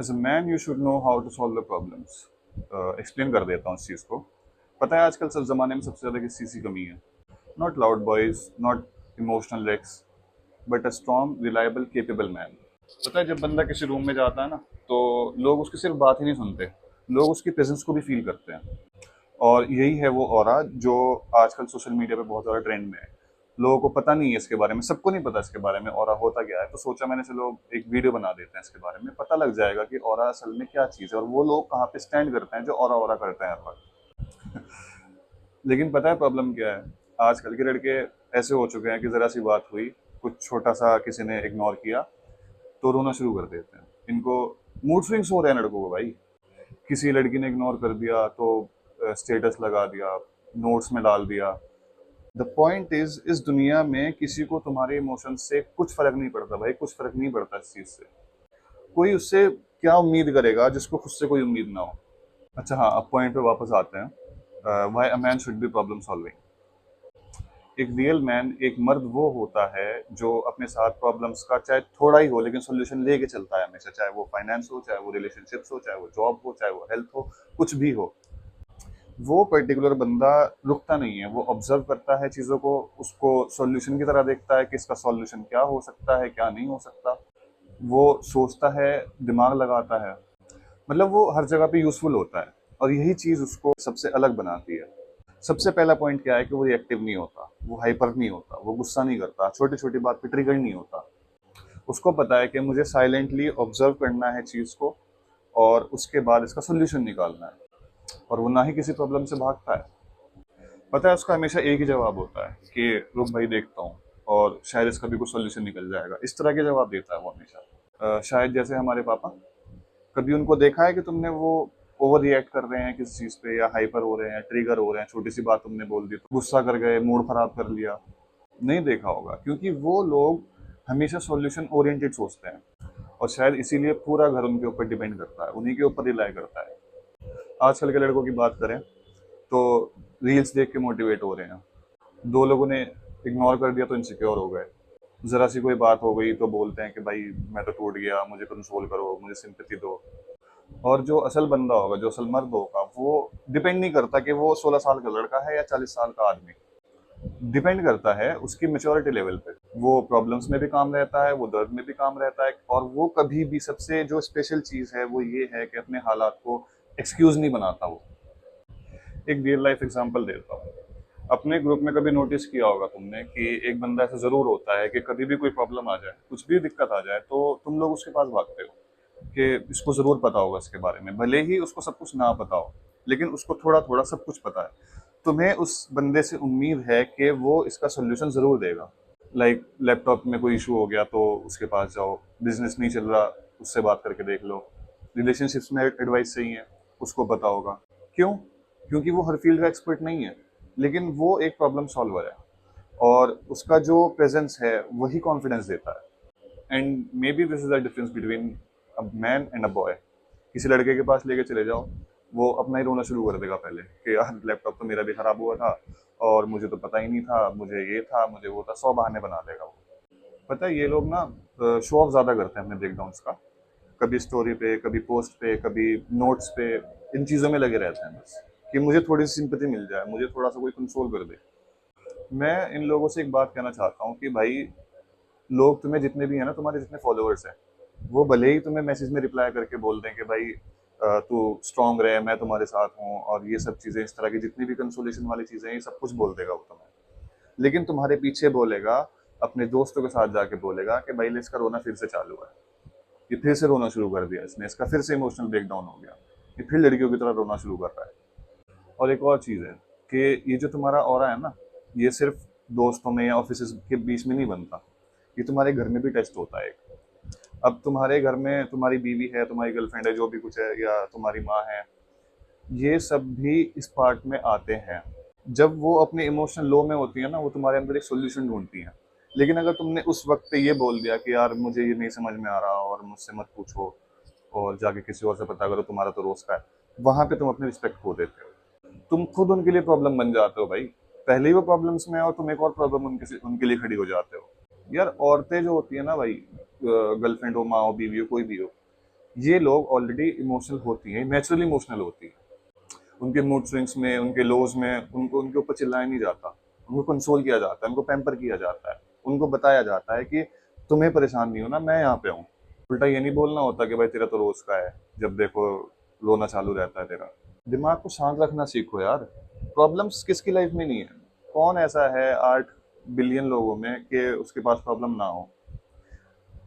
As a man you should know how to solve the problems. Explain कर देता हूँ इस चीज़ को। पता है आजकल सब ज़माने में सबसे ज़्यादा किस चीज़ की कमी है? Not loud boys, not emotional wrecks, but a strong reliable capable man. पता है जब बंदा किसी रूम में जाता है ना, तो लोग उसकी सिर्फ बात ही नहीं सुनते, लोग उसकी प्रेजेंस को भी फील करते हैं। और यही है वो ऑरा जो आजकल सोशल मीडिया पे बहुत ज़्यादा ट्रेंड में है। लोगों को पता नहीं है इसके बारे में, सबको नहीं पता इसके बारे में ऑरा होता क्या है। तो सोचा मैंने चलो एक वीडियो बना देते हैं इसके बारे में, पता लग जाएगा कि ऑरा असल में क्या चीज़ है और वो लोग कहाँ पे स्टैंड करते हैं जो ऑरा ऑरा करते हैं हर वक्त। लेकिन पता है प्रॉब्लम क्या है? आजकल के लड़के ऐसे हो चुके हैं कि ज़रा सी बात हुई, कुछ छोटा सा किसी ने इग्नोर किया तो रोना शुरू कर देते हैं। इनको मूड स्विंग्स हो रहे हैं लड़कों को भाई। किसी लड़की ने इग्नोर कर दिया तो स्टेटस लगा दिया, नोट्स में डाल दिया। द पॉइंट इज, इस दुनिया में किसी को तुम्हारे इमोशन से कुछ फर्क नहीं पड़ता भाई, कुछ फर्क नहीं पड़ता इस चीज से। कोई उससे क्या उम्मीद करेगा जिसको खुद से कोई उम्मीद ना हो। अच्छा हाँ, अब पॉइंट पे वापस आते हैं। Why a man should be problem solving. एक रियल मैन, एक मर्द वो होता है जो अपने साथ प्रॉब्लम्स का चाहे थोड़ा ही हो लेकिन सोल्यूशन लेके चलता है हमेशा। चाहे वो फाइनेंस हो, चाहे वो रिलेशनशिप्स हो, चाहे वो जॉब हो, चाहे वो हेल्थ हो, कुछ भी हो। वो पर्टिकुलर बंदा रुकता नहीं है, वो ऑब्जर्व करता है चीज़ों को, उसको सॉल्यूशन की तरह देखता है कि इसका सॉल्यूशन क्या हो सकता है, क्या नहीं हो सकता। वो सोचता है, दिमाग लगाता है, मतलब वो हर जगह पे यूजफुल होता है। और यही चीज़ उसको सबसे अलग बनाती है। सबसे पहला पॉइंट क्या है कि वो रिएक्टिव नहीं होता, वो हाइपर नहीं होता, वो गुस्सा नहीं करता, छोटी छोटी बात पे ट्रिगर नहीं होता। उसको पता है कि मुझे साइलेंटली ऑब्जर्व करना है चीज़ को और उसके बाद इसका सोल्यूशन निकालना है। और वो ना ही किसी प्रॉब्लम से भागता है। पता है उसका हमेशा एक ही जवाब होता है कि रुक भाई देखता हूँ और शायद इसका भी कुछ सोल्यूशन निकल जाएगा। इस तरह के जवाब देता है वो हमेशा। शायद जैसे हमारे पापा, कभी उनको देखा है कि तुमने वो ओवर रिएक्ट कर रहे हैं किसी चीज पे, या हाइपर हो रहे हैं, ट्रिगर हो रहे हैं, छोटी सी बात तुमने बोल दी तो गुस्सा कर गए, मूड खराब कर लिया? नहीं देखा होगा, क्योंकि वो लोग हमेशा सॉल्यूशन ओरिएंटेड सोचते हैं। और शायद इसीलिए पूरा घर उनके ऊपर डिपेंड करता है, उन्हीं के ऊपर रिलाई करता है। आजकल के लड़कों की बात करें तो रील्स देख के मोटिवेट हो रहे हैं। दो लोगों ने इग्नोर कर दिया तो इनसिक्योर हो गए। जरा सी कोई बात हो गई तो बोलते हैं कि भाई मैं तो टूट गया, मुझे कंसोल करो, मुझे सिंपैथी दो। और जो असल बंदा होगा, जो असल मर्द होगा, वो डिपेंड नहीं करता कि वो 16 साल का लड़का है या 40 साल का आदमी। डिपेंड करता है उसकी मेच्योरिटी लेवल पे। वो प्रॉब्लम्स में भी काम रहता है, वो दर्द में भी काम रहता है, और वो कभी भी, सबसे जो स्पेशल चीज है वो ये है कि अपने हालात को एक्सक्यूज नहीं बनाता वो। एक रियल लाइफ एग्जांपल देता हूँ। अपने ग्रुप में कभी नोटिस किया होगा तुमने कि एक बंदा ऐसा जरूर होता है कि कभी भी कोई प्रॉब्लम आ जाए, कुछ भी दिक्कत आ जाए, तो तुम लोग उसके पास भागते हो कि इसको जरूर पता होगा इसके बारे में। भले ही उसको सब कुछ ना पता हो, लेकिन उसको थोड़ा थोड़ा सब कुछ पता है। तुम्हें उस बंदे से उम्मीद है कि वो इसका सोल्यूशन जरूर देगा। लाइक लैपटॉप में कोई इशू हो गया तो उसके पास जाओ, बिजनेस नहीं चल रहा, उससे बात करके देख लो, रिलेशनशिप्स में एडवाइस चाहिए, उसको पता होगा। क्यों? क्योंकि वो हर फील्ड का एक्सपर्ट नहीं है, लेकिन वो एक प्रॉब्लम सॉल्वर है। और उसका जो प्रेजेंस है वही कॉन्फिडेंस देता है। And may be this is the difference between a man and a boy. किसी लड़के के पास लेके चले जाओ, वो अपना ही रोना शुरू कर देगा पहले कि यार लैपटॉप तो मेरा भी खराब हुआ था और मुझे तो पता ही नहीं था, मुझे ये था, मुझे वो था, 100 बहाने बना देगा वो। पता है ये लोग ना शो ऑफ ज्यादा करते हैं अपने ब्रेकडाउन्स का। कभी स्टोरी पे, कभी पोस्ट पे, कभी नोट्स पे, इन चीजों में लगे रहते हैं बस, कि मुझे थोड़ी सी सिंपैथी मिल जाए, मुझे थोड़ा सा कोई कंसोल कर दे। मैं इन लोगों से एक बात कहना चाहता हूँ कि भाई, लोग तुम्हें जितने भी है ना, तुम्हारे जितने फॉलोअर्स हैं, वो भले ही तुम्हें मैसेज में रिप्लाई करके बोल दें कि भाई तू स्ट्रांग रहे, मैं तुम्हारे साथ हूँ, और ये सब चीजें, इस तरह की जितनी भी कंसोलेशन वाली चीजें हैं, ये सब कुछ बोल देगा वो तुम्हें। लेकिन तुम्हारे पीछे बोलेगा, अपने दोस्तों के साथ जाके बोलेगा कि भाई इसका रोना फिर से चालू है, ये फिर से रोना शुरू कर दिया इसने, इसका फिर से इमोशनल ब्रेकडाउन हो गया, ये फिर लड़कियों की तरह रोना शुरू कर रहा है। और एक और चीज़ है कि ये जो तुम्हारा ऑरा है ना, ये सिर्फ दोस्तों में या ऑफिस के बीच में नहीं बनता, ये तुम्हारे घर में भी टेस्ट होता है। अब तुम्हारे घर में तुम्हारी बीवी है, तुम्हारी गर्लफ्रेंड है, जो भी कुछ है, या तुम्हारी माँ है, ये सब भी इस पार्ट में आते हैं। जब वो अपने इमोशनल लो में होती है ना, वो तुम्हारे अंदर एक सोल्यूशन ढूंढती है। लेकिन अगर तुमने उस वक्त पे ये बोल दिया कि यार मुझे ये नहीं समझ में आ रहा और मुझसे मत पूछो, और जाके किसी और से पता करो, तुम्हारा तो रोज का है, वहां पे तुम अपनी रिस्पेक्ट खो देते हो। तुम खुद उनके लिए प्रॉब्लम बन जाते हो भाई। पहले ही वो प्रॉब्लम्स में है और तुम एक और प्रॉब्लम उनके लिए खड़ी हो जाते हो। यार औरतें जो होती है ना भाई, गर्लफ्रेंड हो, माँ हो, बीवी हो, कोई भी हो, ये लोग ऑलरेडी इमोशनल होती हैं, नेचुरली इमोशनल होती हैं। उनके मूड स्विंग्स में, उनके लोज में उनको उनके ऊपर चिल्लाया नहीं जाता, उनको कंसोल किया जाता है, उनको पैम्पर किया जाता है, उनको बताया जाता है कि तुम्हें परेशान नहीं होना, मैं यहाँ पे हूँ। उल्टा ये नहीं बोलना होता कि भाई तेरा तो रोज का है, जब देखो रोना चालू रहता है तेरा। दिमाग को शांत रखना सीखो यार। प्रॉब्लम्स किसकी लाइफ में नहीं है? कौन ऐसा है 8 बिलियन लोगों में कि उसके पास प्रॉब्लम ना हो?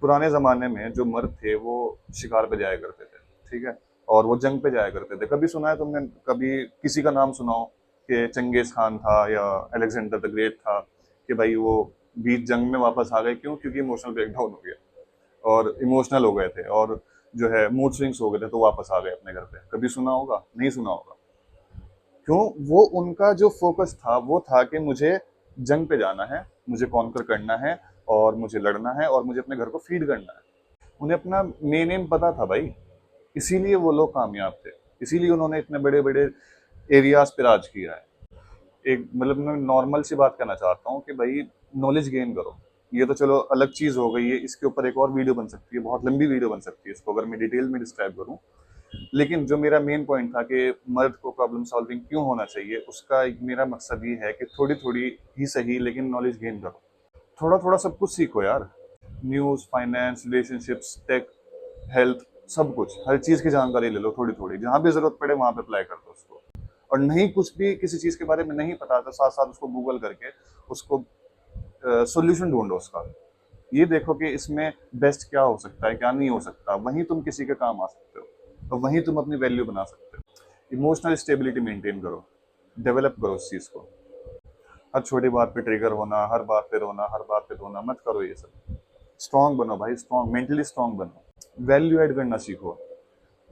पुराने जमाने में जो मर्द थे वो शिकार पे जाया करते थे, ठीक है, और वो जंग पे जाया करते थे। कभी सुना है तुमने, कभी किसी का नाम सुनाओ कि चंगेज खान था या अलेक्जेंडर द ग्रेट था, कि भाई वो बीच जंग में वापस आ गए? क्यों? क्योंकि इमोशनल ब्रेकडाउन हो गया और इमोशनल हो गए थे और जो है मूड स्विंग्स हो गए थे, तो वापस आ गए अपने घर पे। कभी सुना होगा? नहीं सुना होगा। क्यों? वो उनका जो फोकस था वो था कि मुझे जंग पे जाना है, मुझे कॉन्कर करना है, और मुझे लड़ना है, और मुझे अपने घर को फीड करना है। उन्हें अपना मेन एम पता था भाई, इसीलिए वो लोग कामयाब थे, इसीलिए उन्होंने इतने बड़े बड़े एरियाज पे राज किया है। एक मतलब मैं नॉर्मल सी बात कहना चाहता हूँ कि भाई नॉलेज गेन करो। ये तो चलो अलग चीज हो गई है, इसके ऊपर एक और वीडियो बन सकती है, बहुत लंबी वीडियो बन सकती है इसको अगर मैं डिटेल में डिस्क्राइब करूँ। लेकिन जो मेरा मेन पॉइंट था कि मर्द को प्रॉब्लम सॉल्विंग क्यों होना चाहिए, उसका एक मेरा मकसद ये है कि थोड़ी थोड़ी ही सही लेकिन नॉलेज गेन करो। थोड़ा थोड़ा सब कुछ सीखो यार। News, finance, relationships, tech, health, सब कुछ, हर चीज़ की जानकारी ले लो थोड़ी थोड़ी, जहाँ भी ज़रूरत पड़े वहाँ पे अप्लाई कर दो उसको। और नहीं, कुछ भी किसी चीज़ के बारे में नहीं पता तो साथ साथ उसको गूगल करके उसको सोल्यूशन ढूंढो उसका। ये देखो कि इसमें बेस्ट क्या हो सकता है, क्या नहीं हो सकता, वहीं तुम किसी के काम आ सकते हो और वहीं तुम अपनी वैल्यू बना सकते हो। इमोशनल स्टेबिलिटी मेंटेन करो, डेवलप करो उस चीज़ को। हर छोटी बात पे ट्रिगर होना, हर बात पे रोना, हर बात पे रोना मत करो ये सब। स्ट्रांग बनो भाई, स्ट्रांग, मेंटली स्ट्रांग बनो। वैल्यू ऐड करना सीखो।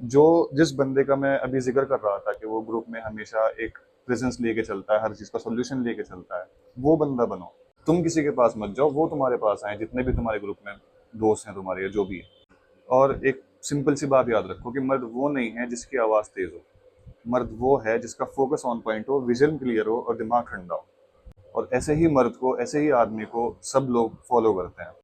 जो जिस बंदे का मैं अभी जिक्र कर रहा था कि वो ग्रुप में हमेशा एक प्रेजेंस लेके चलता है, हर चीज का सोल्यूशन लेके चलता है, वो बंदा बनो। तुम किसी के पास मत जाओ, वो तुम्हारे पास आए, जितने भी तुम्हारे ग्रुप में दोस्त हैं तुम्हारे या जो भी है। और एक सिंपल सी बात याद रखो कि मर्द वो नहीं है जिसकी आवाज तेज हो। मर्द वो है जिसका फोकस ऑन पॉइंट हो, विजन क्लियर हो और दिमाग ठंडा हो। और ऐसे ही मर्द को, ऐसे ही आदमी को सब लोग फॉलो करते हैं।